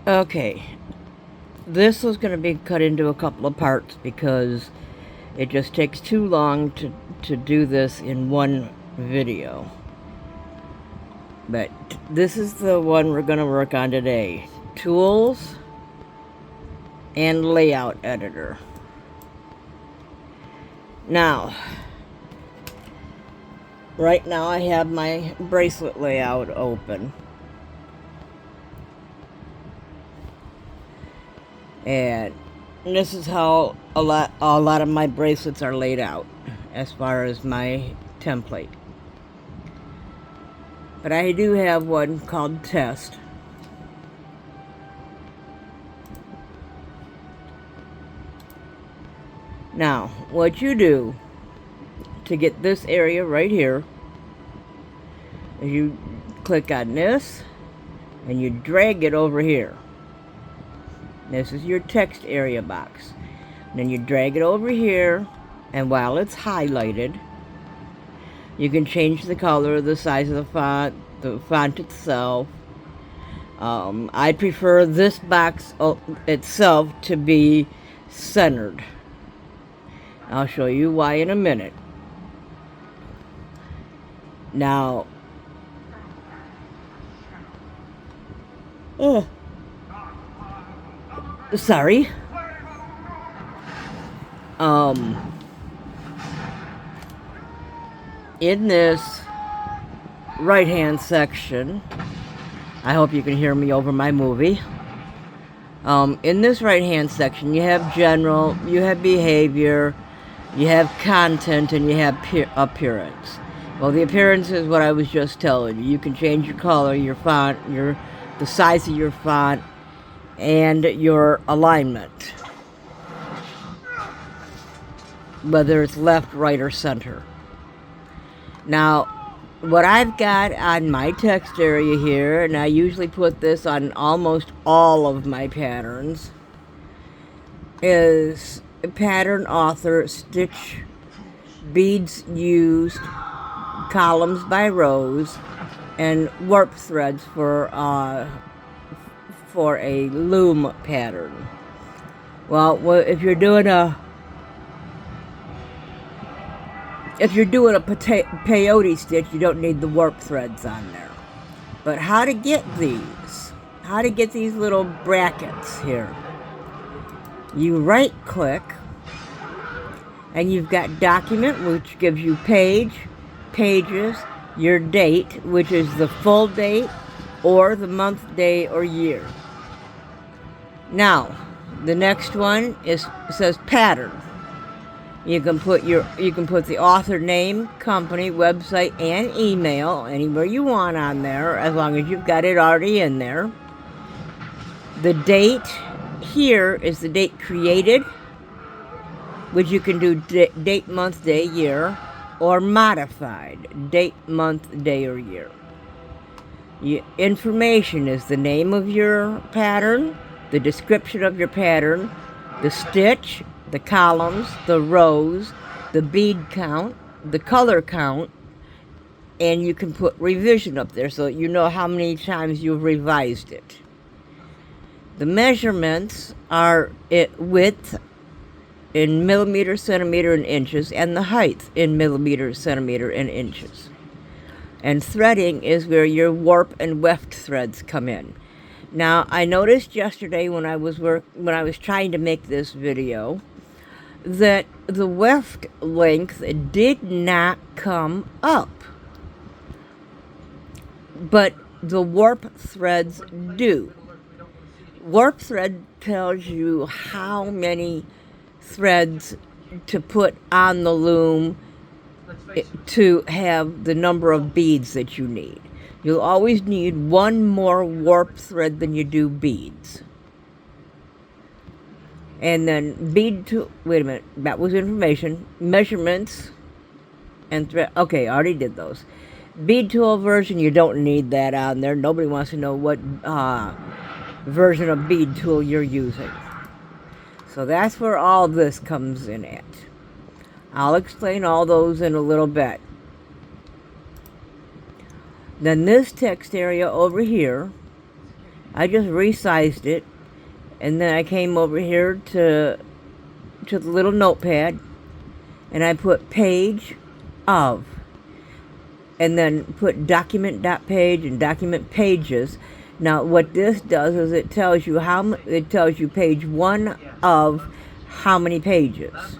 Okay, this was going to be cut into a couple of parts because it just takes too long to do this in one video. But this is the one we're going to work on today. Tools and layout editor. Now, right now I have my bracelet layout open. And this is how a lot of my bracelets are laid out as far as my template. But I do have one called Test. Now, what you do to get this area right here is you click on this and you drag it over here. This is your text area box. Then you drag it over here, and while it's highlighted, you can change the color, the size of the font itself. I prefer this box itself to be centered. I'll show you why in a minute. Now, sorry. In this right-hand section, I hope you can hear me over my movie. In this right-hand section, you have general, you have behavior, you have content, and you have appearance. Well, the appearance is what I was just telling you. You can change your color, your font, the size of your font, and your alignment, whether it's left, right, or center. Now, what I've got on my text area here, and I usually put this on almost all of my patterns, is pattern author, stitch, beads used, columns by rows, and warp threads for a loom pattern. Well, if you're doing a peyote stitch, you don't need the warp threads on there. But how to get these? How to get these little brackets here? You right click, and you've got document, which gives you page, pages, your date, which is the full date, or the month, day, or year. Now, the next one says pattern. You can put the author name, company, website, and email anywhere you want on there, as long as you've got it already in there. The date here is the date created, which you can do date, month, day, year, or modified date, month, day, or year. Information is the name of your pattern, the description of your pattern, the stitch, the columns, the rows, the bead count, the color count, and you can put revision up there so that you know how many times you've revised it. The measurements are width in millimeters, centimeter, and inches, and the height in millimeters, centimeter, and inches. And threading is where your warp and weft threads come in. Now, I noticed yesterday when I was trying to make this video that the weft length did not come up, but the warp threads do. Warp thread tells you how many threads to put on the loom to have the number of beads that you need. You'll always need one more warp thread than you do beads. And then wait a minute, that was information, measurements, and thread. Okay, I already did those. Bead tool version, you don't need that on there. Nobody wants to know what version of bead tool you're using. So that's where all this comes in at. I'll explain all those in a little bit. Then this text area over here I just resized it, and then I came over here to the little notepad, and I put page of, and then put document.page and document pages. Now what this does is it tells you page 1 of how many pages.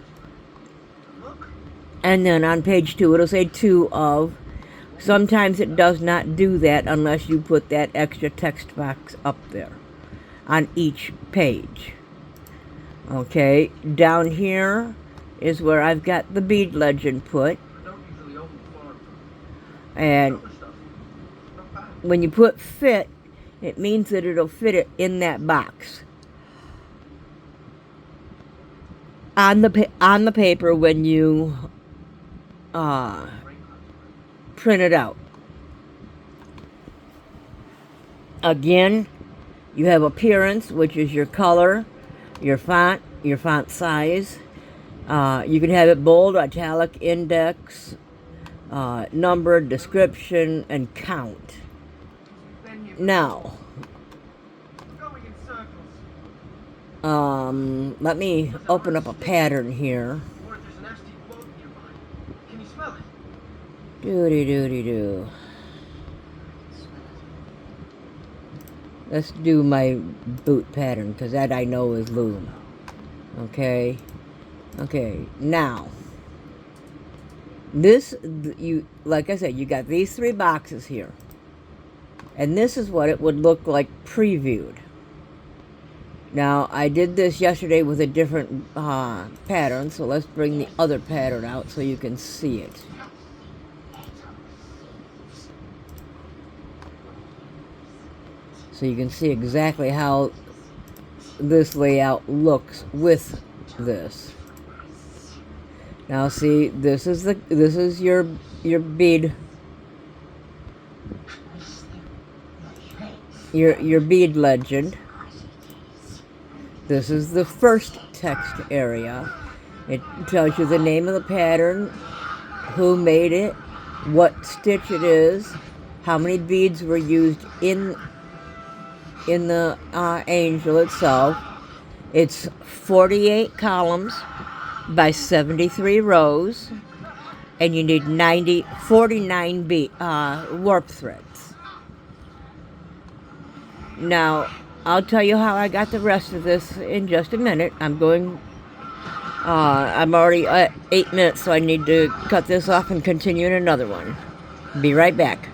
And then on page 2 it'll say 2 of. Sometimes it does not do that unless you put that extra text box up there on each page. Okay, down here is where I've got the bead legend put. And when you put fit, it means that it'll fit it in that box. On the paper when you print it out. Again, you have appearance, which is your color, your font size. You can have it bold, italic, index, number, description, and count. Now, let me open up a pattern here. Doody. Let's do my boot pattern, because that I know is loom. Okay, now this, like I said, you got these 3 boxes here, and this is what it would look like previewed. Now I did this yesterday with a different pattern, so let's bring the other pattern out so you can see it. So you can see exactly how this layout looks with this. Now see, this is your bead, your bead legend. This is the first text area. It tells you the name of the pattern, who made it, what stitch it is, how many beads were used in the angel itself. It's 48 columns by 73 rows, and you need 49 warp threads. Now, I'll tell you how I got the rest of this in just a minute. I'm already at 8 minutes, so I need to cut this off and continue in another one. Be right back.